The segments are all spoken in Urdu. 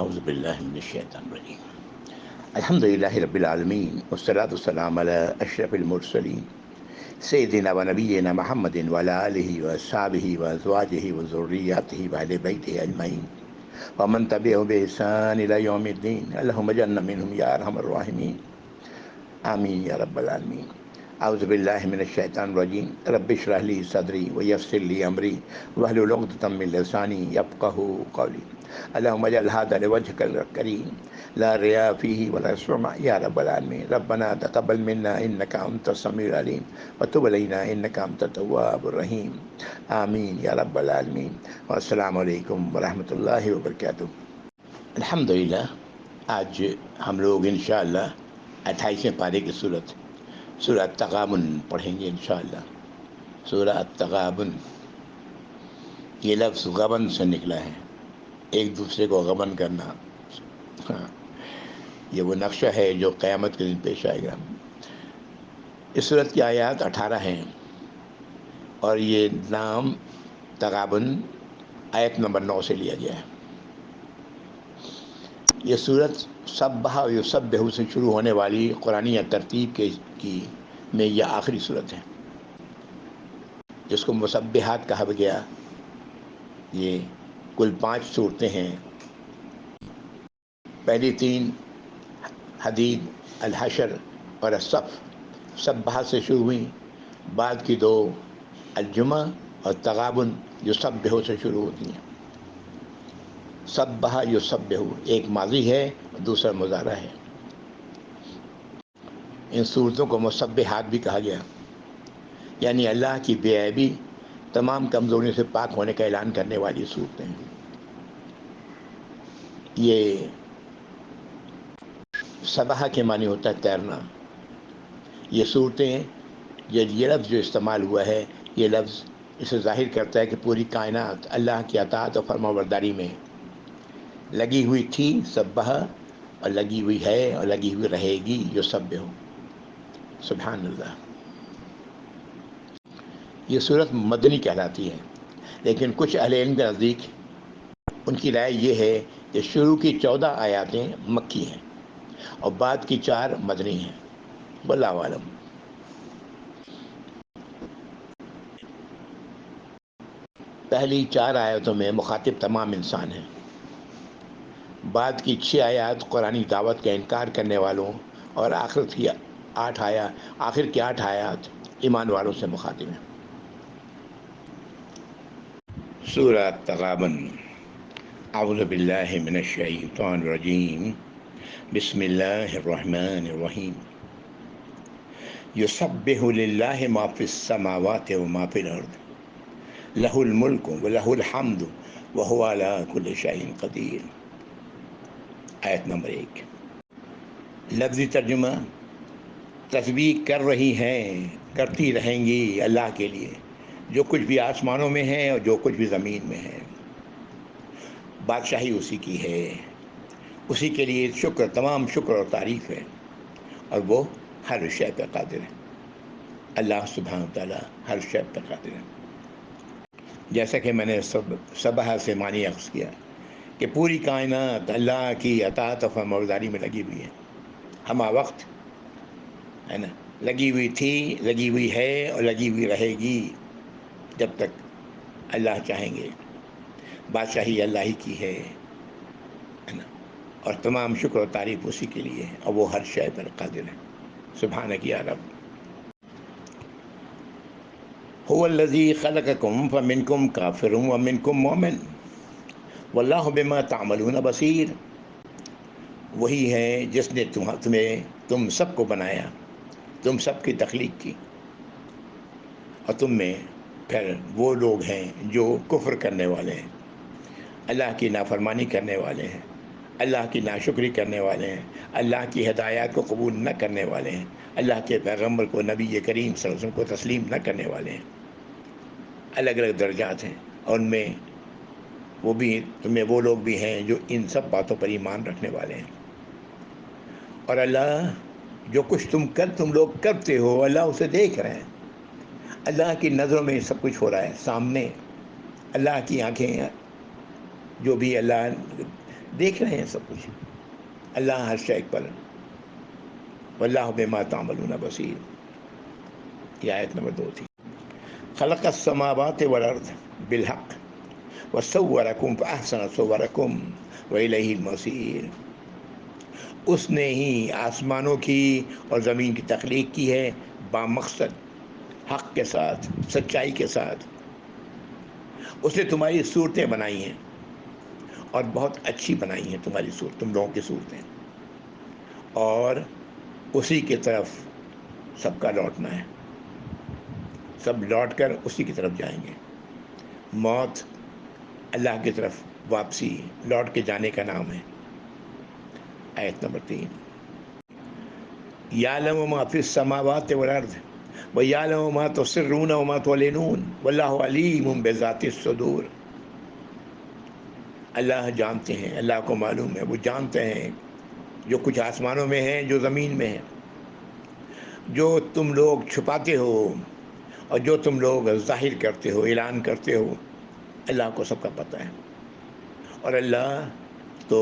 اعوذ باللہ من الشیطان الرجیم الحمد للہ رب العالمین والصلاة والسلام علی اشرف المرسلین سیدنا و نبینا محمد وعلی آلہ واصحابہ وازواجہ وذریاتہ واہل بیتہ اجمعین ومن تبعهم بإحسان إلی یوم الدین اللہم اجعلنا منہم یا ارحم الراحمین آمین یا رب العالمین اعوذ باللہ من الشیطان الرجیم رب اشرح لی صدری ویسر لی امری واحلل عقدۃ من لسانی یفقہوا قولی اللہم اجعل ھذا لوجہک الکریم لا ریاء فیہ ولا سمعہ یا رب العالمین ربنا تقبل منا انک انت السمیع العلیم وتب علینا انک انت التواب الرحیم آمین یا رب العالمین والسلام علیکم ورحمۃ اللہ وبرکاتہ۔ الحمدللہ آج ہم لوگ انشاءاللہ 28ویں پارے کی سورہ التغابن پڑھیں گے انشاءاللہ۔ سورہ التغابن، یہ لفظ غبن سے نکلا ہے، ایک دوسرے کو غبن کرنا۔ ہاں، یہ وہ نقشہ ہے جو قیامت کے دن پیش آئے گا۔ اس سورت کی آیات 18 ہیں اور یہ نام تغابن آیت نمبر 9 سے لیا گیا ہے۔ یہ سورت سبح و یسبح سے شروع ہونے والی قرآنی ترتیب کی میں یہ آخری سورت ہے جس کو مسبحات کہا گیا۔ یہ کل 5 صورتیں ہیں۔ پہلی 3 حدید، الحشر اور الصف سبح سے شروع ہوئیں، بعد کی 2 الجمعہ اور تغابن یسبح سے شروع ہوتی ہیں۔ سبح یسبح ایک ماضی ہے اور دوسرا مضارع ہے۔ ان صورتوں کو مسبحات بھی کہا گیا، یعنی اللہ کی بے عیبی، تمام کمزوریوں سے پاک ہونے کا اعلان کرنے والی صورتیں ہیں۔ یہ سبح کے معنی ہوتا ہے تیرنا۔ یہ صورتیں، یہ لفظ جو استعمال ہوا ہے، یہ لفظ اسے ظاہر کرتا ہے کہ پوری کائنات اللہ کی اطاعت اور فرمانبرداری میں لگی ہوئی تھی، سبح، اور لگی ہوئی ہے اور لگی ہوئی رہے گی، یسبح، سبحان اللہ۔ یہ صورت مدنی کہلاتی ہے، لیکن کچھ اہل علم کے نزدیک ان کی رائے یہ ہے کہ شروع کی 14 آیاتیں مکی ہیں اور بعد کی 4 مدنی ہیں، واللہ عالم۔ پہلی 4 آیاتوں میں مخاطب تمام انسان ہیں، بعد کی 6 آیات قرآنی دعوت کا انکار کرنے والوں اور آخر کی 8 آیات ایمان والوں سے مخاطب ہیں۔ سورہ التغابن، اعوذ باللہ من الشیطان الرجیم، بسم اللہ الرحمن الرحیم۔ یسبح للہ ما فی السماوات وما فی الارض لہ الملک ولہ الحمد وہو علی کل شیء قدیر۔ آیت نمبر 1۔ لفظی ترجمہ: تسبیح کر رہی ہیں، کرتی رہیں گی اللہ کے لیے جو کچھ بھی آسمانوں میں ہے اور جو کچھ بھی زمین میں ہے۔ بادشاہی اسی کی ہے، اسی کے لیے شکر، تمام شکر اور تعریف ہے، اور وہ ہر شے پر قادر ہے۔ اللہ سبحانہ وتعالیٰ ہر شے پر قادر ہے۔ جیسا کہ میں نے سبح سے معنی اخذ کیا کہ پوری کائنات اللہ کی اطاعت و فرمانبرداری میں لگی ہوئی ہے، ہمہ وقت ہے نا، لگی ہوئی تھی، لگی ہوئی ہے اور لگی ہوئی رہے گی جب تک اللہ چاہیں گے۔ بادشاہی اللہ ہی کی ہے نا، اور تمام شکر و تعریف اسی کے لیے ہے، اور وہ ہر شے پر قادر ہے۔ سبحانک یا رب۔ هو الذی خلقکم فمنکم کافر ومنکم مؤمن واللہ بما تعملون بصیر۔ وہی ہے جس نے تم سب کو بنایا، تم سب کی تخلیق کی، اور تم میں پھر وہ لوگ ہیں جو کفر کرنے والے ہیں، اللہ کی نافرمانی کرنے والے ہیں، اللہ کی ناشکری کرنے والے ہیں، اللہ کی ہدایات کو قبول نہ کرنے والے ہیں، اللہ کے پیغمبر کو، نبی کریم صلی اللہ علیہ وسلم کو تسلیم نہ کرنے والے ہیں۔ الگ الگ درجات ہیں، اور ان میں تمہیں وہ لوگ بھی ہیں جو ان سب باتوں پر ایمان رکھنے والے ہیں۔ اور اللہ جو کچھ تم لوگ کرتے ہو، اللہ اسے دیکھ رہے ہیں۔ اللہ کی نظروں میں سب کچھ ہو رہا ہے، سامنے اللہ کی آنکھیں، جو بھی اللہ دیکھ رہے ہیں سب کچھ. اللہ ہر شے پر. واللہ بما تعملون بصیر. یہ آیت نمبر 2 تھی. خلق السماوات والارض بالحق وصورکم فاحسن صورکم والیہ المصیر. اس نے ہی آسمانوں کی اور زمین کی تخلیق کی ہے بامقصد، حق کے ساتھ، سچائی کے ساتھ. اس نے تمہاری صورتیں بنائی ہیں اور بہت اچھی بنائی ہیں تمہاری صورت، تم لوگوں کی صورتیں. اور اسی کی طرف سب کا لوٹنا ہے. سب لوٹ کر اسی کی طرف جائیں گے. موت اللہ کی طرف واپسی، لوٹ کے جانے کا نام ہے. آیت نمبر 3. یعلم ما فی السماوات والارض ویعلم ما تسرون وما تعلنون واللہ علیم بذات الصدور. اللہ جانتے ہیں، اللہ کو معلوم ہے، وہ جانتے ہیں جو کچھ آسمانوں میں ہے، جو زمین میں ہے. جو تم لوگ چھپاتے ہو اور جو تم لوگ ظاہر کرتے ہو، اعلان کرتے ہو، اللہ کو سب کا پتہ ہے. اور اللہ تو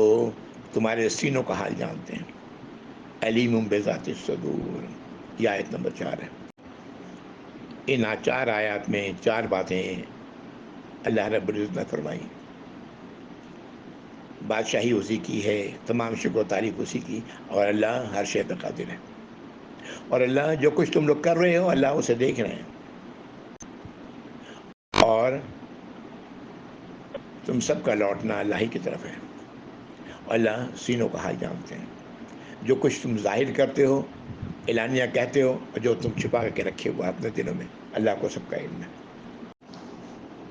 تمہارے سینوں کا حال جانتے ہیں. علیم بذات الصدور. یہ آیت نمبر 4 ہے. ان 4 آیات میں 4 باتیں اللہ رب العزت نے فرمائی. بادشاہی اسی کی ہے، تمام شکر و تعریف اسی کی، اور اللہ ہر شے پہ قادر ہے. اور اللہ جو کچھ تم لوگ کر رہے ہو اللہ اسے دیکھ رہے ہیں. اور تم سب کا لوٹنا اللہ ہی کی طرف ہے. اللہ سینوں کا حال جانتے ہیں. جو کچھ تم ظاہر کرتے ہو، اعلانیہ کہتے ہو، اور جو تم چھپا کے رکھے ہوا اپنے دلوں میں، اللہ کو سب کا علم ہے.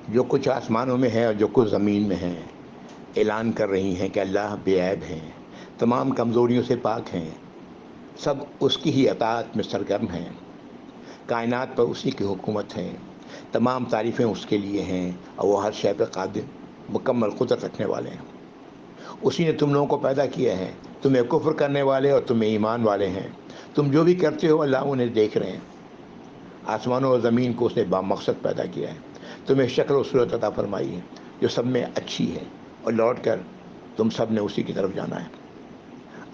جو کچھ آسمانوں میں ہے اور جو کچھ زمین میں ہے، اعلان کر رہی ہیں کہ اللہ بے عیب ہیں، تمام کمزوریوں سے پاک ہیں، سب اس کی ہی اطاعت میں سرگرم ہیں. کائنات پر اسی کی حکومت ہے، تمام تعریفیں اس کے لیے ہیں، اور وہ ہر شے پہ قادر، مکمل قدرت رکھنے والے ہیں. اسی نے تم لوگوں کو پیدا کیا ہے. تمہیں کفر کرنے والے اور تمہیں ایمان والے ہیں. تم جو بھی کرتے ہو اللہ انہیں دیکھ رہے ہیں. آسمانوں اور زمین کو اس نے بامقصد پیدا کیا ہے. تمہیں شکل و صورت عطا فرمائی ہے جو سب میں اچھی ہے، اور لوٹ کر تم سب نے اسی کی طرف جانا ہے.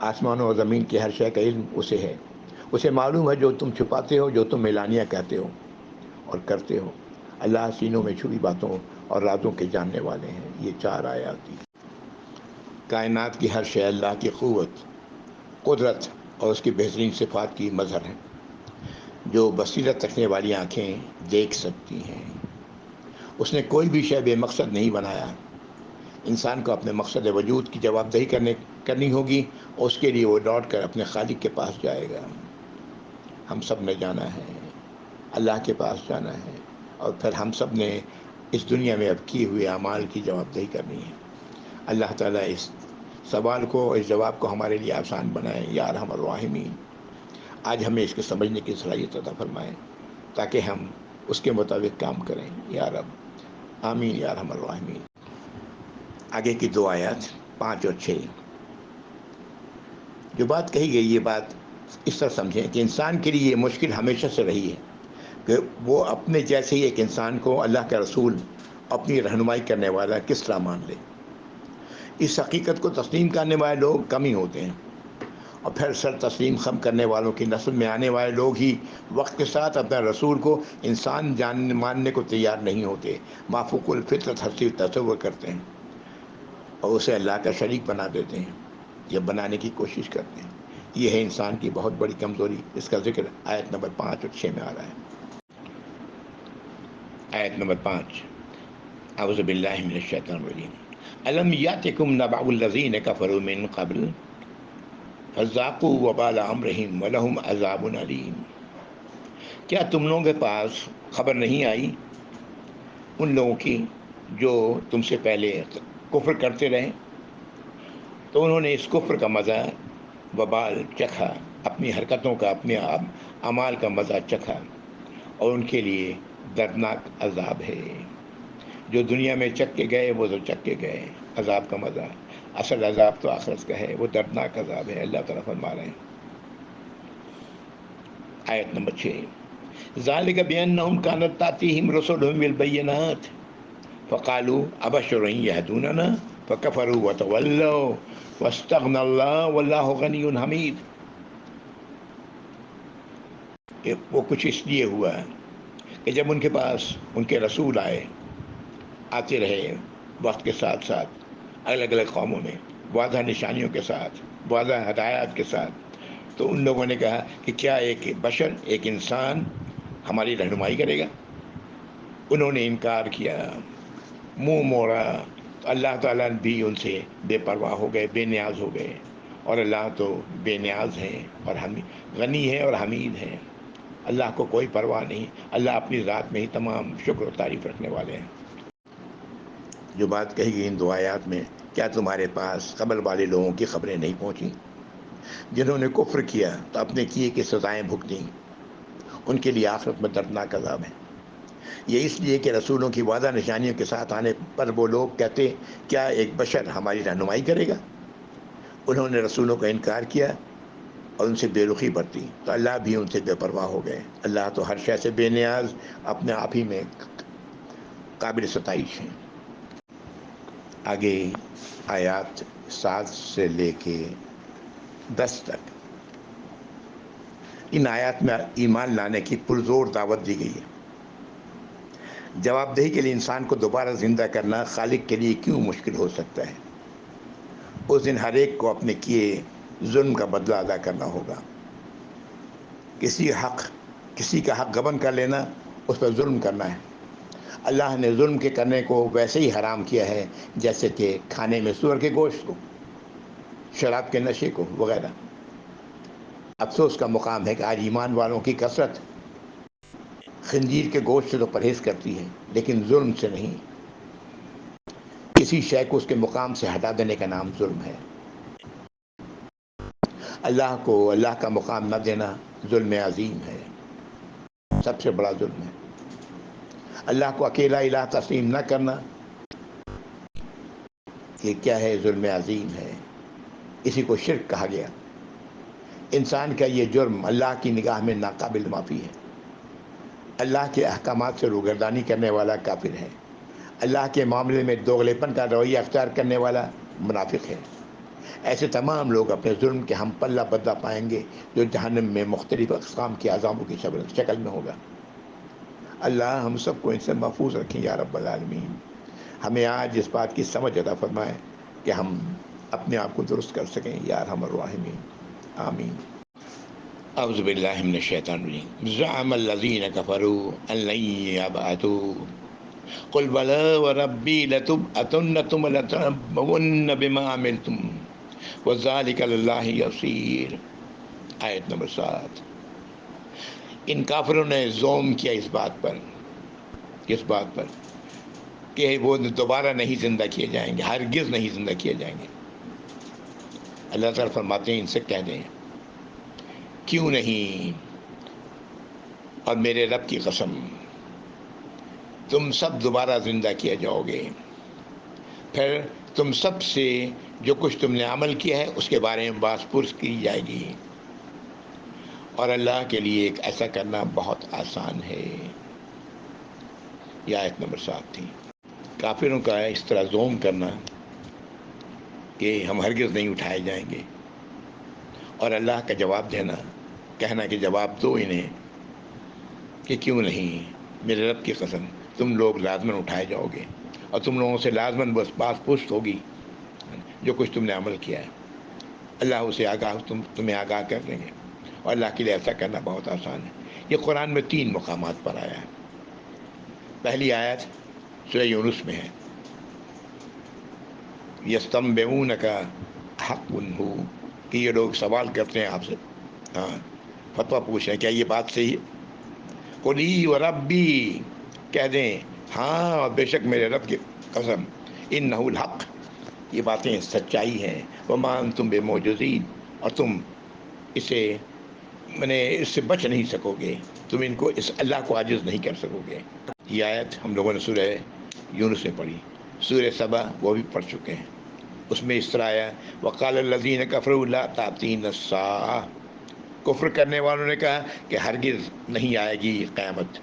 آسمانوں اور زمین کی ہر شے کا علم اسے ہے. اسے معلوم ہے جو تم چھپاتے ہو، جو تم اعلانیہ کہتے ہو اور کرتے ہو. اللہ سینوں میں چھپی باتوں اور رازوں کے جاننے والے ہیں. یہ 4 آیات تھی. کائنات کی ہر شے اللہ کی قوت، قدرت اور اس کی بہترین صفات کی مظہر ہے. جو بصیرت رکھنے والی آنکھیں دیکھ سکتی ہیں. اس نے کوئی بھی شے بے مقصد نہیں بنایا. انسان کو اپنے مقصد وجود کی جواب دہی کرنی ہوگی، اور اس کے لیے وہ لوٹ کر اپنے خالق کے پاس جائے گا. ہم سب نے جانا ہے، اللہ کے پاس جانا ہے، اور پھر ہم سب نے اس دنیا میں اب کیے ہوئے اعمال کی جواب دہی کرنی ہے. اللہ تعالیٰ اس سوال کو، اس جواب کو ہمارے لیے آسان بنائے یا ارحم الراحمین. آج ہمیں اس کے سمجھنے کی صلاحیت عطا فرمائے تاکہ ہم اس کے مطابق کام کریں یا رب. آمین یا ارحم الراحمین. آگے کی 2 آیات 5 اور 6. جو بات کہی گئی، یہ بات اس طرح سمجھیں کہ انسان کے لیے یہ مشکل ہمیشہ سے رہی ہے کہ وہ اپنے جیسے ہی ایک انسان کو اللہ کا رسول، اپنی رہنمائی کرنے والا کس طرح مان لے. اس حقیقت کو تسلیم کرنے والے لوگ کم ہی ہوتے ہیں، اور پھر سر تسلیم خم کرنے والوں کی نسل میں آنے والے لوگ ہی وقت کے ساتھ اپنے رسول کو انسان ماننے کو تیار نہیں ہوتے. مافوق الفطرت ہستی تصور کرتے ہیں اور اسے اللہ کا شریک بنا دیتے ہیں یا بنانے کی کوشش کرتے ہیں. یہ ہے انسان کی بہت بڑی کمزوری. اس کا ذکر آیت نمبر 5 اور 6 میں آ رہا ہے. آیت نمبر 5. اعوذ باللہ من الشیطان الرجیم. الم یاتکم نبأ الذین کفروا من قبل فذاقوا وبال امرهم ولهم عذاب علیم. کیا تم لوگوں کے پاس خبر نہیں آئی ان لوگوں کی جو تم سے پہلے کفر کرتے رہے، تو انہوں نے اس کفر کا مزہ، وبال چکھا، اپنی حرکتوں کا، اپنے اعمال کا مزہ چکھا، اور ان کے لیے دردناک عذاب ہے. جو دنیا میں چک کے گئے وہ تو چک کے گئے، عذاب کا مزہ. اصل عذاب تو آخرت کا ہے، وہ دردناک عذاب ہے. اللہ تعالیٰ فرما رہے ہیں. آیت نمبر 6. ذالک بأنہم کانت تأتیہم رسلہم بالبینات فقالوا ابشر یہدوننا فکفروا وتولوا واستغنى اللہ واللہ غنی حمید. وہ کچھ اس لیے ہوا ہے کہ جب ان کے پاس ان کے رسول آتے رہے وقت کے ساتھ ساتھ الگ الگ قوموں میں واضح نشانیوں کے ساتھ واضح ہدایات کے ساتھ، تو ان لوگوں نے کہا کہ کیا ایک بشر، ایک انسان ہماری رہنمائی کرے گا؟ انہوں نے انکار کیا، منہ موڑا. تو اللہ تعالیٰ بھی ان سے بے پرواہ ہو گئے، بے نیاز ہو گئے. اور اللہ تو بے نیاز ہے اور غنی ہے اور حمید ہے. اللہ کو کوئی پرواہ نہیں. اللہ اپنی ذات میں ہی تمام شکر و تعریف رکھنے والے ہیں. جو بات کہی گئی ان دو آیات میں، کیا تمہارے پاس قبل والے لوگوں کی خبریں نہیں پہنچیں جنہوں نے کفر کیا تو اپنے کیے کی سزائیں بھگتیں؟ ان کے لیے آخرت میں دردناک عذاب ہے. یہ اس لیے کہ رسولوں کی واضح نشانیوں کے ساتھ آنے پر وہ لوگ کہتے کیا ایک بشر ہماری رہنمائی کرے گا؟ انہوں نے رسولوں کا انکار کیا اور ان سے بے رخی برتی تو اللہ بھی ان سے بے پرواہ ہو گئے. اللہ تو ہر شے سے بے نیاز، اپنے آپ ہی میں قابل ستائش ہیں. آگے آیات 7 سے لے کے 10 تک ان آیات میں ایمان لانے کی پرزور دعوت دی گئی ہے. جواب دہی کے لیے انسان کو دوبارہ زندہ کرنا خالق کے لیے کیوں مشکل ہو سکتا ہے؟ اس دن ہر ایک کو اپنے کیے ظلم کا بدلہ ادا کرنا ہوگا. کسی کا حق غبن کر لینا اس پر ظلم کرنا ہے. اللہ نے ظلم کے کرنے کو ویسے ہی حرام کیا ہے جیسے کہ کھانے میں سور کے گوشت کو، شراب کے نشے کو وغیرہ. افسوس کا مقام ہے کہ آج ایمان والوں کی کثرت خنزیر کے گوشت سے تو پرہیز کرتی ہے لیکن ظلم سے نہیں. کسی شے کو اس کے مقام سے ہٹا دینے کا نام ظلم ہے. اللہ کو اللہ کا مقام نہ دینا ظلم عظیم ہے، سب سے بڑا ظلم ہے. اللہ کو اکیلا الہ تسلیم نہ کرنا یہ کیا ہے؟ ظلم عظیم ہے. اسی کو شرک کہا گیا. انسان کا یہ جرم اللہ کی نگاہ میں ناقابل معافی ہے. اللہ کے احکامات سے روگردانی کرنے والا کافر ہے. اللہ کے معاملے میں دوغلے پن کا رویہ اختیار کرنے والا منافق ہے. ایسے تمام لوگ اپنے ظلم کے ہم پلہ بدلہ پائیں گے جو جہنم میں مختلف اقسام کے عذابوں کی شکل میں ہوگا. اللہ ہم سب کو ان سے محفوظ رکھیں یا رب العالمین. ہمیں آج اس بات کی سمجھ عطا فرمائے کہ ہم اپنے آپ کو درست کر سکیں یا ارحم الراحمین. آمین. اعوذ باللہ من الشیطان الرجیم. زعم الذین کفروا ان لن یبعثوا قل بلی وربی لتبعثن ثم لتنبؤن بما عملتم وذلک علی اللہ یسیر. آیت نمبر 7. ان کافروں نے زوم کیا اس بات پر کہ وہ دوبارہ نہیں زندہ کیے جائیں گے، ہرگز نہیں زندہ کیے جائیں گے. اللہ تعالیٰ فرماتے ہیں ان سے کہہ دیں کیوں نہیں، اور میرے رب کی قسم تم سب دوبارہ زندہ کیے جاؤ گے، پھر تم سب سے جو کچھ تم نے عمل کیا ہے اس کے بارے میں باز پرس کی جائے گی، اور اللہ کے لیے ایک ایسا کرنا بہت آسان ہے. یہ آیت نمبر 7 تھی. کافروں کا اس طرح زوم کرنا کہ ہم ہرگز نہیں اٹھائے جائیں گے، اور اللہ کا جواب دینا، کہنا کہ جواب دو انہیں کہ کیوں نہیں، میرے رب کی قسم تم لوگ لازماً اٹھائے جاؤ گے اور تم لوگوں سے لازماً بس باز پرس ہوگی جو کچھ تم نے عمل کیا ہے. اللہ اسے تمہیں آگاہ کر دیں گے، اور اللہ کے لیے ایسا کرنا بہت آسان ہے. یہ قرآن میں 3 مقامات پر آیا ہے. پہلی آیت سورہ یونس میں ہے، یستنبئونک حق ہو، کہ یہ لوگ سوال کرتے ہیں آپ سے، فتویٰ پوچھ رہے ہیں کیا یہ بات صحیح ہے؟ قلی وربی، کہہ دیں ہاں اور بے شک میرے رب کی قسم، انہ الحق، یہ باتیں سچائی ہیں، وما انتم بمعجزین، اور تم اسے اس سے بچ نہیں سکو گے، تم اس اللہ کو عاجز نہیں کر سکو گے. یہ آیت ہم لوگوں نے سورہ یونس میں پڑھی. سورہ سبا وہ بھی پڑھ چکے ہیں. اس میں اس طرح آیا وقال الذین کفروا لا تأتینا الساعۃ، کفر کرنے والوں نے کہا کہ ہرگز نہیں آئے گی قیامت.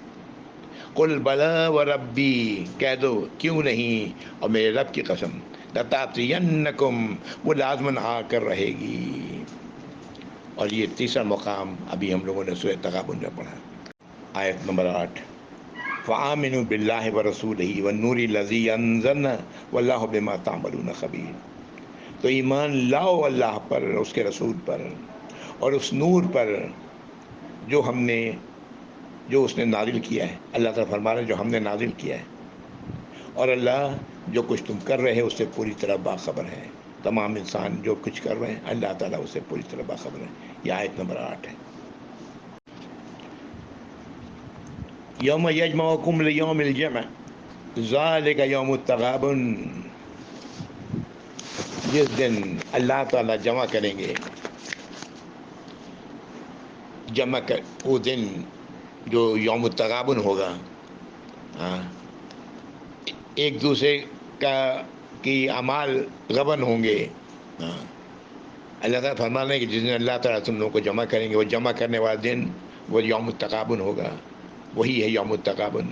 قل بلی وربی، کہہ دو کیوں نہیں اور میرے رب کی قسم لتاتینکم، وہ لازماً آ کر رہے گی۔ اور یہ تیسرا مقام ابھی ہم لوگوں نے سورہ تغابن میں پڑھا، آیت نمبر 8، فآمنوا باللہ ورسولہ والنور الذی انزلنا واللہ بما تعملون خبیر۔ تو ایمان لاؤ اللہ پر، اس کے رسول پر، اور اس نور پر جو اس نے نازل کیا ہے۔ اللہ تعالیٰ فرما رہے ہیں جو ہم نے نازل کیا ہے، اور اللہ جو کچھ تم کر رہے ہیں اس سے پوری طرح باخبر ہے۔ تمام انسان جو کچھ کر رہے ہیں اللہ تعالیٰ اس سے پوری طرح باخبر ہے۔ یہ آیت نمبر 8 ہے۔ یوم یجمعکم لیوم الجمع ذالک یوم التغابن، جس دن اللہ تعالیٰ جمع کریں گے، وہ دن جو یوم التغابن ہوگا، ایک دوسرے کی اعمال غبن ہوں گے۔ اللہ تعالیٰ فرما رہے ہیں کہ جس دن اللہ تعالیٰ تم لوگوں کو جمع کریں گے، وہ جمع کرنے والا دن وہ یوم التغابن ہوگا، وہی ہے یوم التغابن۔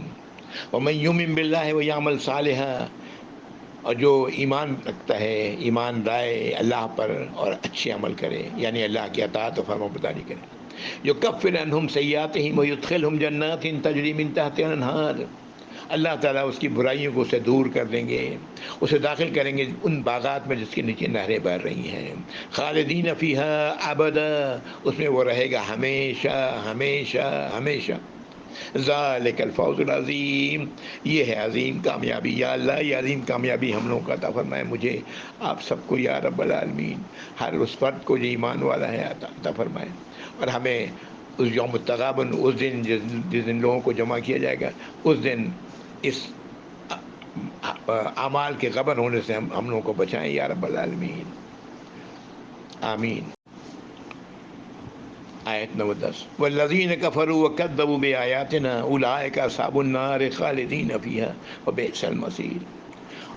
ومن یؤمن باللہ ویعمل صالحا، اور جو ایمان رکھتا ہے، ایمان لائے اللہ پر اور اچھے عمل کرے، یعنی اللہ کی اطاعت و فرمانبرداری کرے، یکفر عنہم سیئاتہم ویدخلہم جنات تجری من تحتہا الانہار، اللہ تعالیٰ اس کی برائیوں کو اسے دور کر دیں گے، اسے داخل کریں گے ان باغات میں جس کے نیچے نہریں بہہ رہی ہیں، خالدین فیہا ابدا، اس میں وہ رہے گا ہمیشہ ہمیشہ ہمیشہ۔ ذالک الفوز العظیم، یہ ہے عظیم کامیابی۔ یا اللہ یہ عظیم کامیابی ہم لوگوں کا عطا فرمائے، مجھے آپ سب کو یا رب العالمین، ہر اس فرد کو جو ایمان والا ہے عطا فرمائے، اور ہمیں اس یوم التغابن، اس دن جس دن لوگوں کو جمع کیا جائے گا، اس دن اس اعمال کے غبن ہونے سے ہم لوگوں کو بچائیں یا رب العالمین، آمین۔ آیت نمبر 10، والذین کفروا وکذبوا بآیاتنا اولئک اصحاب النار خالدین فیہا وبئس المصیر۔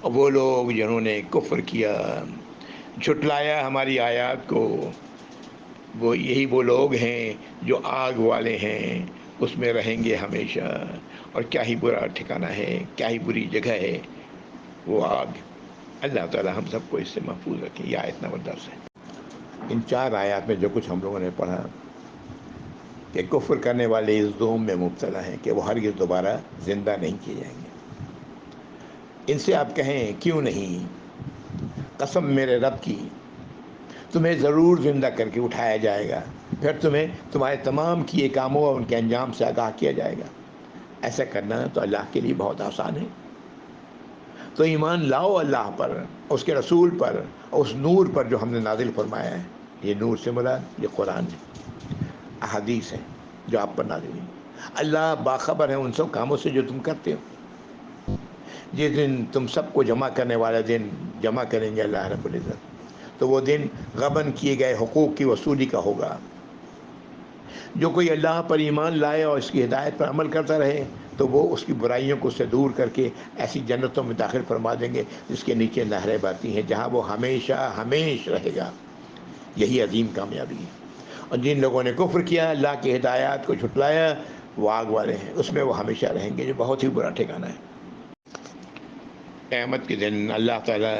اور وہ لوگ جنہوں نے کفر کیا، جھٹلایا ہماری آیات کو، وہ لوگ ہیں جو آگ والے ہیں، اس میں رہیں گے ہمیشہ، اور کیا ہی برا ٹھکانہ ہے، کیا ہی بری جگہ ہے وہ آگ۔ اللہ تعالی ہم سب کو اس سے محفوظ رکھے۔ یہ آیت نمبر 10 ہے۔ ان 4 آیات میں جو کچھ ہم لوگوں نے پڑھا کہ کفر کرنے والے اس دوم میں مبتلا ہیں کہ وہ ہرگز دوبارہ زندہ نہیں کیے جائیں گے۔ ان سے آپ کہیں کیوں نہیں، قسم میرے رب کی، تمہیں ضرور زندہ کر کے اٹھایا جائے گا، پھر تمہیں تمہارے تمام کیے کاموں اور ان کے انجام سے آگاہ کیا جائے گا۔ ایسا کرنا تو اللہ کے لیے بہت آسان ہے۔ تو ایمان لاؤ اللہ پر، اس کے رسول پر، اس نور پر جو ہم نے نازل فرمایا ہے۔ یہ نور سے مراد یہ قرآن ہے، احادیث ہے جو آپ پر نازل ہوئی۔ اللہ باخبر ہے ان سب کاموں سے جو تم کرتے ہو۔ جس دن تم سب کو جمع کرنے والا دن جمع کریں گے اللہ رب العزت، تو وہ دن غبن کیے گئے حقوق کی وصولی کا ہوگا۔ جو کوئی اللہ پر ایمان لائے اور اس کی ہدایت پر عمل کرتا رہے تو وہ اس کی برائیوں کو سے دور کر کے ایسی جنتوں میں داخل فرما دیں گے جس کے نیچے نہریں بہتی ہیں، جہاں وہ ہمیشہ ہمیشہ رہے گا۔ یہی عظیم کامیابی ہے۔ اور جن لوگوں نے کفر کیا، اللہ کی ہدایات کو جھٹلایا، وہ آگ والے ہیں، اس میں وہ ہمیشہ رہیں گے، جو بہت ہی برا ٹھکانہ ہے۔ قیامت کے دن اللہ تعالیٰ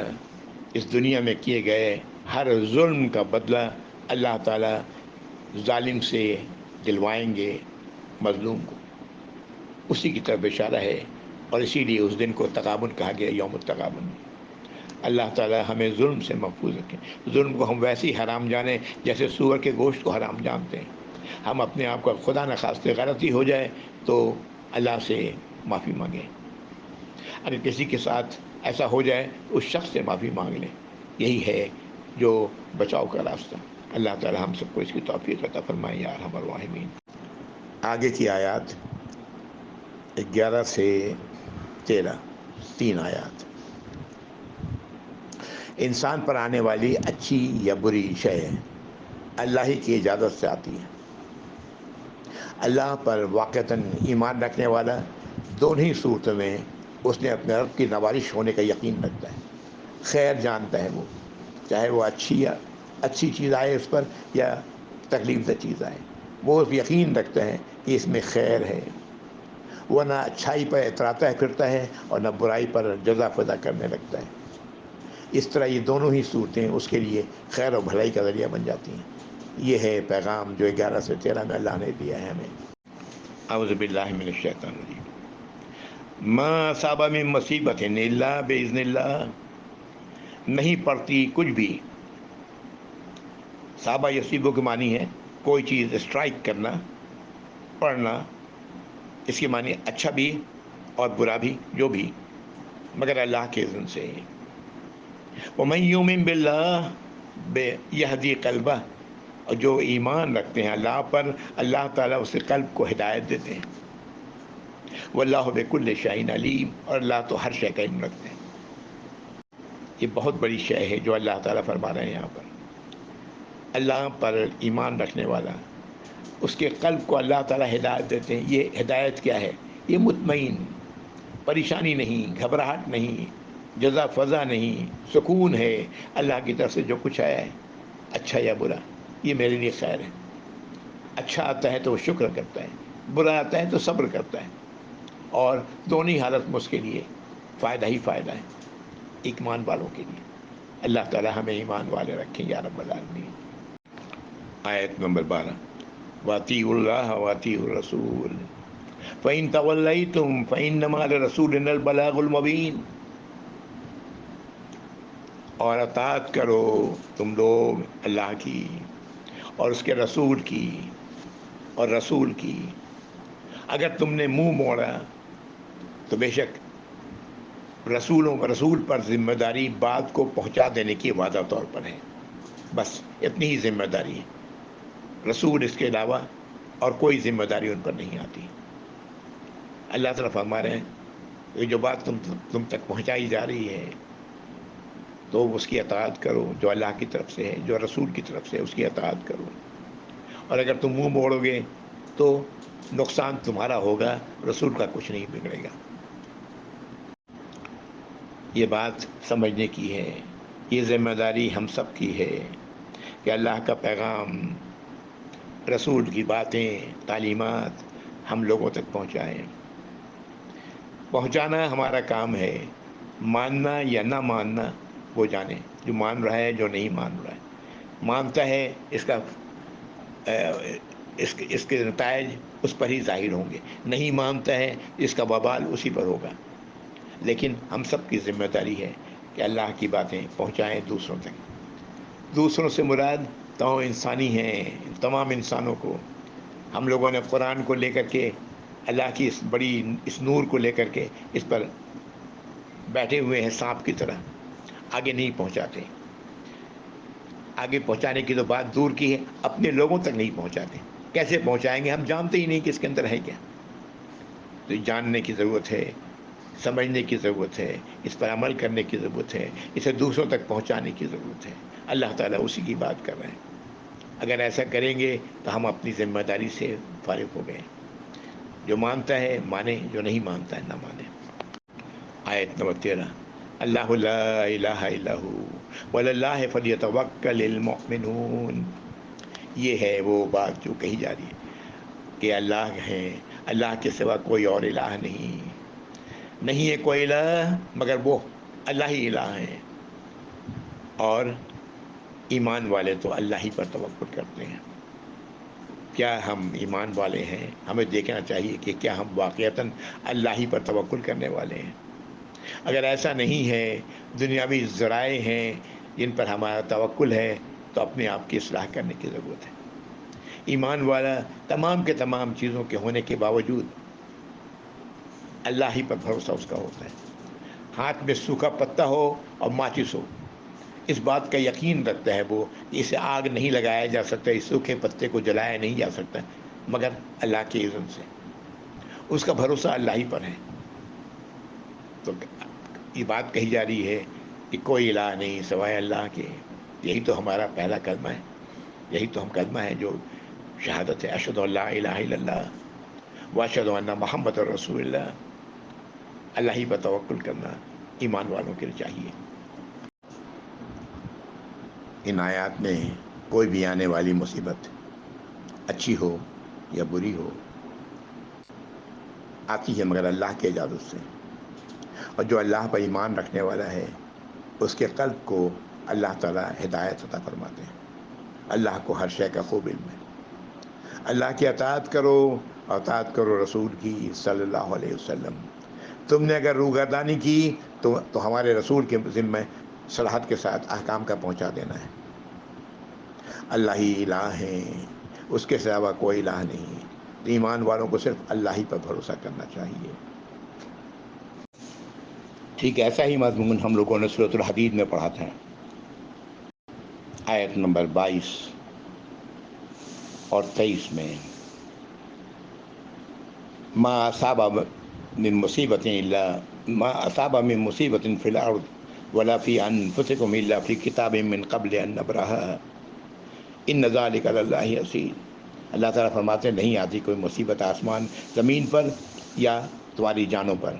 اس دنیا میں کیے گئے ہر ظلم کا بدلہ اللہ تعالیٰ ظالم سے دلوائیں گے مظلوم کو، اسی کی طرف اشارہ ہے، اور اسی لیے اس دن کو تغابن کہا گیا، یوم التغابن۔ اللہ تعالیٰ ہمیں ظلم سے محفوظ رکھیں۔ ظلم کو ہم ویسے ہی حرام جانیں جیسے سور کے گوشت کو حرام جانتے ہیں۔ ہم اپنے آپ کو خدا نخواستہ غلطی ہو جائے تو اللہ سے معافی مانگیں۔ اگر کسی کے ساتھ ایسا ہو جائے تو اس شخص سے معافی مانگ لیں، یہی ہے جو بچاؤ کا راستہ۔ اللہ تعالی ہم سب کو اس کی توفیق عطا فرمائے یا ارحم الراحمین۔ آگے کی آیات 11 سے 13، 3 آیات۔ انسان پر آنے والی اچھی یا بری شے اللہ ہی کی اجازت سے آتی ہے۔ اللہ پر واقعتاً ایمان رکھنے والا دونوں ہی صورتوں میں اس نے اپنے رب کی نوازش ہونے کا یقین رکھتا ہے، خیر جانتا ہے، وہ چاہے وہ اچھی چیز آئے اس پر یا تکلیف دہ چیز آئے، وہ یقین رکھتا ہے کہ اس میں خیر ہے، وہ نہ اچھائی پر اتراتا ہے پھرتا ہے اور نہ برائی پر جزا فضا کرنے لگتا ہے۔ اس طرح یہ دونوں ہی صورتیں اس کے لیے خیر و بھلائی کا ذریعہ بن جاتی ہیں۔ یہ ہے پیغام جو 11 سے 13 میں اللہ نے دیا ہے ہمیں۔ اعوذ باللہ من الشیطان الرجیم۔ ما اصاب من مصیبت الا باذن اللہ، نہیں پڑتی کچھ بھی، صابہ یصیبو کے معنی ہے کوئی چیز اسٹرائک کرنا، پڑھنا، اس کے معنی اچھا بھی اور برا بھی، جو بھی، مگر اللہ کے اذن سے۔ وَمَن يُؤْمِن بِاللَّهِ يَهْدِي قَلْبَهُ، اور جو ایمان رکھتے ہیں اللہ پر، اللہ تعالیٰ اس کے قلب کو ہدایت دیتے ہیں۔ وَاللَّهُ بِكُلِّ شَيْءٍ عَلِيمٌ، اور اللہ تو ہر شے کا علم رکھتے ہیں۔ یہ بہت بڑی شے ہے جو اللہ تعالیٰ فرما رہے ہیں یہاں پر۔ اللہ پر ایمان رکھنے والا، اس کے قلب کو اللہ تعالیٰ ہدایت دیتے ہیں۔ یہ ہدایت کیا ہے؟ یہ مطمئن، پریشانی نہیں، گھبراہٹ نہیں، جزا فضا نہیں، سکون ہے اللہ کی طرف سے جو کچھ آیا ہے، اچھا یا برا، یہ میرے لیے خیر ہے۔ اچھا آتا ہے تو وہ شکر کرتا ہے، برا آتا ہے تو صبر کرتا ہے، اور دونوں ہی حالت میں اس کے لیے فائدہ ہی فائدہ ہے، ایمان والوں کے لیے۔ اللہ تعالیٰ ہمیں ایمان والے رکھیں یا رب العالمین۔ آیت نمبر 12، وَأَطِیعُوا اللَّهَ وَأَطِیعُوا الرَّسُولَ فَإِن تَوَلَّیْتُمْ فَإِنَّمَا عَلَى رَسُولِنَا الْبَلَاغُ الْمُبِینُ، اور اطاعت کرو تم لوگ اللہ کی اور اس کے رسول کی، اور رسول کی۔ اگر تم نے منہ موڑا تو بے شک رسول پر ذمہ داری بات کو پہنچا دینے کی وعدہ طور پر ہے، بس اتنی ہی ذمہ داری ہے۔ رسول اس کے علاوہ اور کوئی ذمہ داری ان پر نہیں آتی۔ اللہ تعالیٰ فرما رہے ہیں یہ جو بات تم تک پہنچائی جا رہی ہے تو اس کی اطاعت کرو، جو اللہ کی طرف سے ہے، جو رسول کی طرف سے ہے، اس کی اطاعت کرو۔ اور اگر تم منہ موڑو گے تو نقصان تمہارا ہوگا، رسول کا کچھ نہیں بگڑے گا۔ یہ بات سمجھنے کی ہے، یہ ذمہ داری ہم سب کی ہے کہ اللہ کا پیغام، رسول کی باتیں، تعلیمات ہم لوگوں تک پہنچائیں۔ پہنچانا ہمارا کام ہے، ماننا یا نہ ماننا وہ جانے، جو مان رہا ہے، جو نہیں مان رہا ہے۔ مانتا ہے اس کے نتائج اس پر ہی ظاہر ہوں گے، نہیں مانتا ہے اس کا وبال اسی پر ہوگا۔ لیکن ہم سب کی ذمہ داری ہے کہ اللہ کی باتیں پہنچائیں دوسروں تک۔ دوسروں سے مراد تمام انسانی ہیں، تمام انسانوں کو۔ ہم لوگوں نے قرآن کو لے کر کے، اللہ کی اس نور کو لے کر کے اس پر بیٹھے ہوئے ہیں سانپ کی طرح، آگے نہیں پہنچاتے۔ آگے پہنچانے کی تو بات دور کی ہے، اپنے لوگوں تک نہیں پہنچاتے۔ کیسے پہنچائیں گے؟ ہم جانتے ہی نہیں کہ اس کے اندر ہے کیا۔ تو جاننے کی ضرورت ہے، سمجھنے کی ضرورت ہے، اس پر عمل کرنے کی ضرورت ہے، اسے دوسروں تک پہنچانے کی ضرورت ہے۔ اللہ تعالیٰ اسی کی بات کر رہے ہیں۔ اگر ایسا کریں گے تو ہم اپنی ذمہ داری سے فارغ ہو گئے۔ جو مانتا ہے مانے، جو نہیں مانتا ہے نہ مانے۔ آیت نمبر 13، اللہ لا الہ الا ہو وعلی اللہ فلیتوکل المؤمنون۔ یہ ہے وہ بات جو کہی جا رہی ہے کہ اللہ ہے، اللہ کے سوا کوئی اور الہ نہیں ہے کوئی الہ مگر وہ اللہ ہی الہ ہے، اور ایمان والے تو اللہ ہی پر توکل کرتے ہیں۔ کیا ہم ایمان والے ہیں؟ ہمیں دیکھنا چاہیے کہ کیا ہم واقعتاً اللہ ہی پر توکل کرنے والے ہیں۔ اگر ایسا نہیں ہے، دنیاوی ذرائع ہیں جن پر ہمارا توکل ہے، تو اپنے آپ کی اصلاح کرنے کی ضرورت ہے۔ ایمان والا تمام کے تمام چیزوں کے ہونے کے باوجود اللہ ہی پر بھروسہ اس کا ہوتا ہے۔ ہاتھ میں سوکھا پتا ہو اور ماچس ہو، اس بات کا یقین رکھتا ہے وہ کہ اسے آگ نہیں لگایا جا سکتا، اس سوکھے پتے کو جلایا نہیں جا سکتا مگر اللہ کے اذن سے۔ اس کا بھروسہ اللہ ہی پر ہے۔ تو یہ بات کہی جا رہی ہے کہ کوئی الہ نہیں سوائے اللہ کے۔ یہی تو ہمارا پہلا کلمہ ہے، یہی تو ہم کلمہ ہے جو شہادت ہے، اشہد ان لا الہ الا اللہ واشہد ان محمد رسول اللہ۔ اللہ ہی پر توکل کرنا ایمان والوں کے لیے چاہیے۔ ان آیات میں کوئی بھی آنے والی مصیبت، اچھی ہو یا بری ہو، آتی ہے مگر اللہ کی اجازت سے، اور جو اللہ پر ایمان رکھنے والا ہے اس کے قلب کو اللہ تعالیٰ ہدایت عطا فرماتے ہیں۔ اللہ کو ہر شے کا خوب علم ہے۔ اللہ کی اطاعت کرو، اطاعت کرو رسول کی صلی اللہ علیہ وسلم۔ تم نے اگر روگردانی کی تو ہمارے رسول کے ذمہ صلاحت کے ساتھ احکام کا پہنچا دینا ہے۔ اللہ ہی الہ ہے، اس کے سوا کوئی الہ نہیں۔ ایمان والوں کو صرف اللہ ہی پر بھروسہ کرنا چاہیے۔ ٹھیک ایسا ہی مضمون ہم لوگوں نے سورۃ الحدید میں پڑھا تھا، آیت نمبر 22 اور 23 میں، ما اصاب من مصیبت من مصیبت فی الارض ولا فی انفسکم الا فی کتاب من قبل ان نبرأها ان ذلک علی اللہ یسیر۔ اللہ تعالیٰ فرماتے ہیں نہیں آتی کوئی مصیبت آسمان زمین پر یا تمہاری جانوں پر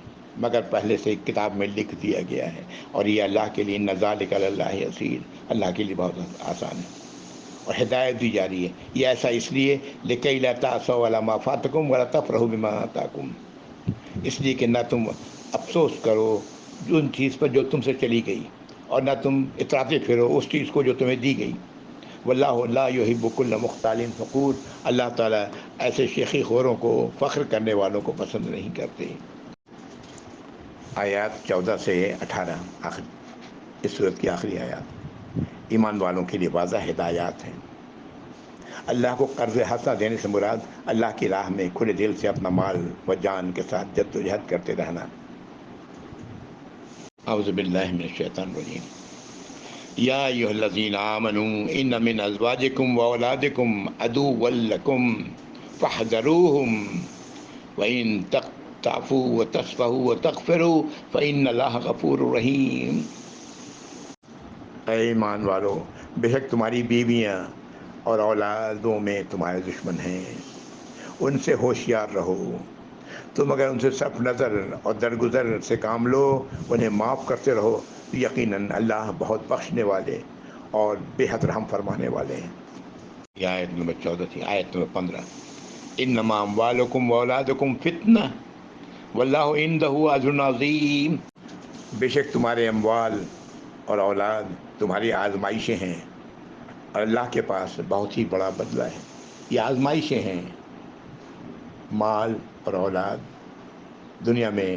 مگر پہلے سے ایک کتاب میں لکھ دیا گیا ہے، اور یہ اللہ کے لیے ان ذلک علی اللہ یسیر، اللہ کے لیے بہت آسان ہے۔ اور ہدایت دی جا رہی ہے، یہ ایسا اس لیے لکئی لا تأسوا علی ما فاتکم ولا تفرحوا بما آتاکم، اس لیے کہ نہ تم افسوس کرو ان چیز پر جو تم سے چلی گئی، اور نہ تم اتراتے پھرو اس چیز کو جو تمہیں دی گئی۔ واللہ لا یحب کل مختال فخور، اللہ تعالیٰ ایسے شیخی خوروں کو، فخر کرنے والوں کو پسند نہیں کرتے۔ آیات 14 سے 18 آخر اس صورت کی آخری آیات ایمان والوں کے لیے واضح ہدایات ہیں۔ اللہ کو قرض حسنہ دینے سے مراد اللہ کی راہ میں کھلے دل سے اپنا مال و جان کے ساتھ جد و جہد کرتے رہنا۔ اعوذ باللہ من الشیطان الرجیم۔ یا ایھا الذین آمنوا ان من ازواجکم واولادکم عدوا لکم فاحذروہم وان تعفوا وتصفحوا وتغفروا فإن اللہ غفور رحیم۔ اے ایمان والو، بے شک تمہاری بیویاں اور اولادوں میں تمہارے دشمن ہیں، ان سے ہوشیار رہو۔ تم اگر ان سے صرف نظر اور درگزر سے کام لو، انہیں معاف کرتے رہو، یقیناً اللہ بہت بخشنے والے اور بے حد رحم فرمانے والے ہیں۔ یہ آیت نمبر 14 تھی۔ آیت نمبر 15، انما اموالکم واولادکم فتنہ واللہ عندہ اجر عظیم۔ بے شک تمہارے اموال اور اولاد تمہاری آزمائشیں ہیں، اور اللہ کے پاس بہت ہی بڑا بدلہ ہے۔ یہ آزمائشیں ہیں، مال اور اولاد دنیا میں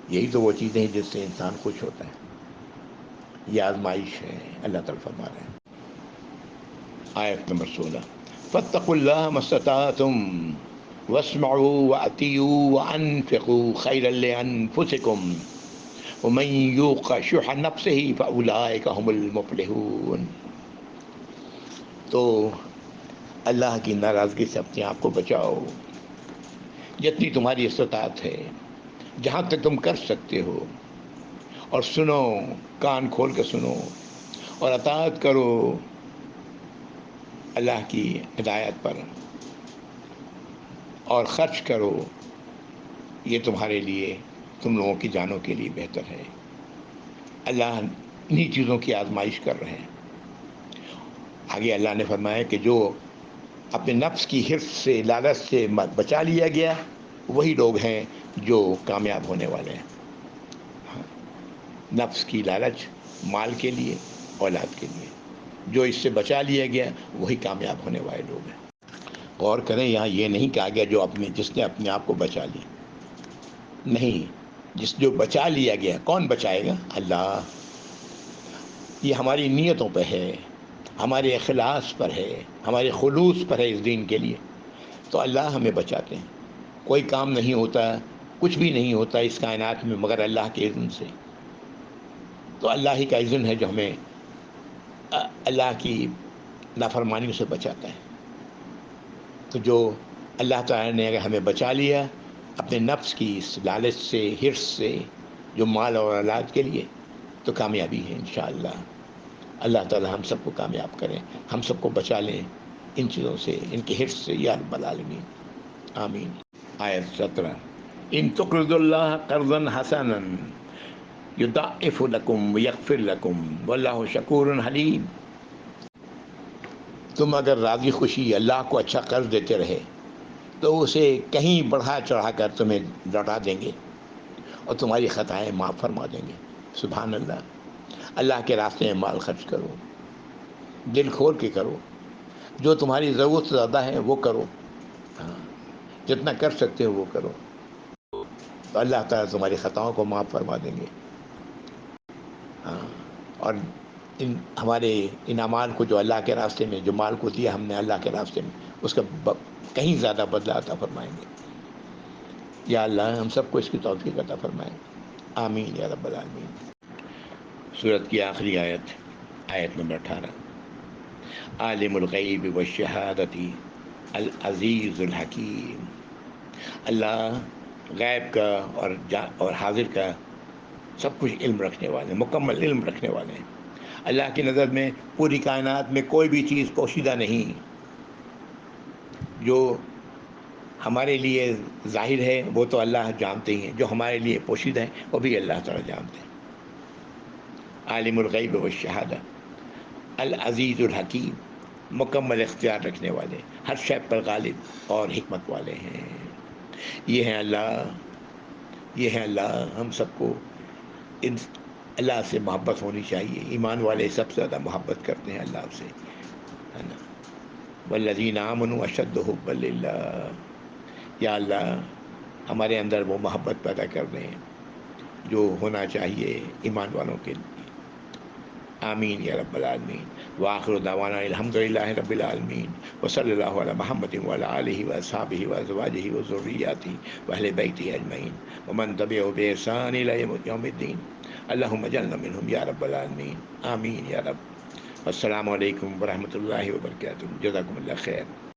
یہی تو وہ چیزیں ہیں جس سے انسان خوش ہوتا ہے، یہ آزمائش ہے، اللہ تعالیٰ فرما رہے ہیں۔ آیت نمبر 16، فاتقوا اللہ ما استطعتم واسمعوا واطیعوا وانفقوا خیرا لانفسکم ومن یوق شح نفسہ فاولئک هم المفلحون۔ تو اللہ کی ناراضگی سے اپنے آپ کو بچاؤ جتنی تمہاری استطاعت ہے، جہاں تک تم کر سکتے ہو، اور سنو، کان کھول کے سنو اور اطاعت کرو اللہ کی ہدایت پر، اور خرچ کرو، یہ تمہارے لیے، تم لوگوں کی جانوں کے لیے بہتر ہے۔ اللہ انہی چیزوں کی آزمائش کر رہے ہیں۔ آگے اللہ نے فرمایا کہ جو اپنے نفس کی حرص سے، لالچ سے بچا لیا گیا، وہی لوگ ہیں جو کامیاب ہونے والے ہیں۔ نفس کی لالچ مال کے لیے، اولاد کے لیے، جو اس سے بچا لیا گیا وہی کامیاب ہونے والے لوگ ہیں۔ غور کریں، یہاں یہ نہیں کہا گیا جس نے اپنے آپ کو بچا لیا، نہیں، جو بچا لیا گیا، کون بچائے گا؟ اللہ۔ یہ ہماری نیتوں پہ ہے، ہمارے اخلاص پر ہے، ہمارے خلوص پر ہے اس دین کے لیے، تو اللہ ہمیں بچاتے ہیں۔ کوئی کام نہیں ہوتا، کچھ بھی نہیں ہوتا اس کائنات میں مگر اللہ کے اذن سے۔ تو اللہ ہی کا اذن ہے جو ہمیں اللہ کی نافرمانیوں سے بچاتا ہے۔ تو جو اللہ تعالیٰ نے اگر ہمیں بچا لیا اپنے نفس کی اس لالچ سے، حرص سے، جو مال اور اولاد کے لیے، تو کامیابی ہے انشاءاللہ۔ اللہ تعالیٰ ہم سب کو کامیاب کریں، ہم سب کو بچا لیں ان چیزوں سے، ان کے حرص سے، یا رب العالمین، آمین۔ آیت 17، ان تقرضوا اللہ قرضا حسنا یضاعف لکم ویغفر لکم واللہ شکور حلیم۔ تم اگر راضی خوشی اللہ کو اچھا قرض دیتے رہے تو اسے کہیں بڑھا چڑھا کر تمہیں لوٹا دیں گے اور تمہاری خطائیں معاف فرما دیں گے۔ سبحان اللہ۔ اللہ کے راستے میں مال خرچ کرو، دل کھول کے کرو، جو تمہاری ضرورت سے زیادہ ہے وہ کرو، ہاں جتنا کر سکتے ہو وہ کرو، تو اللہ تعالیٰ تمہاری خطاؤں کو معاف فرما دیں گے. ہاں اور ہمارے انعامات کو جو اللہ کے راستے میں، جو مال کو دیا ہم نے اللہ کے راستے میں، اس کا کہیں زیادہ بدلہ عطا فرمائیں گے. یا اللہ ہم سب کو اس کی توفیق عطا فرمائیں. آمین یا رب العالمین. سورت کی آخری آیت، آیت نمبر 18. عالم الغیب والشہادتی العزیز الحکیم. اللہ غیب کا اور حاضر کا سب کچھ علم رکھنے والے، مکمل علم رکھنے والے ہیں. اللہ کی نظر میں پوری کائنات میں کوئی بھی چیز پوشیدہ نہیں. جو ہمارے لیے ظاہر ہے وہ تو اللہ جانتے ہی ہیں، جو ہمارے لیے پوشیدہ ہے وہ بھی اللہ تعالیٰ جانتے ہیں. عالم الغیب والشہادہ العزیز الحکیم، مکمل اختیار رکھنے والے، ہر شے پر غالب اور حکمت والے ہیں. یہ ہیں اللہ، یہ ہیں اللہ. ہم سب کو ان اللہ سے محبت ہونی چاہیے. ایمان والے سب سے زیادہ محبت کرتے ہیں اللہ سے، ہے نا. والذین آمنوا اشد حبا للہ. یا اللہ ہمارے اندر وہ محبت پیدا کر دیں جو ہونا چاہیے ایمان والوں کے لیے. آمین یا رب العالمین. وآخر دعوانا الحمد للہ رب العالمین. وصلی اللہ علی محمد وعلی آلہ واصحابہ وازواجہ وذریاتہ واہل بیتہ اجمعین ومن تبعہم بإحسان الی یوم الدین. اللہم اجعلنا منہم یا رب العالمین. آمین یا رب. السلام علیکم ورحمۃ اللہ وبرکاتہ. جزاکم اللہ خیر.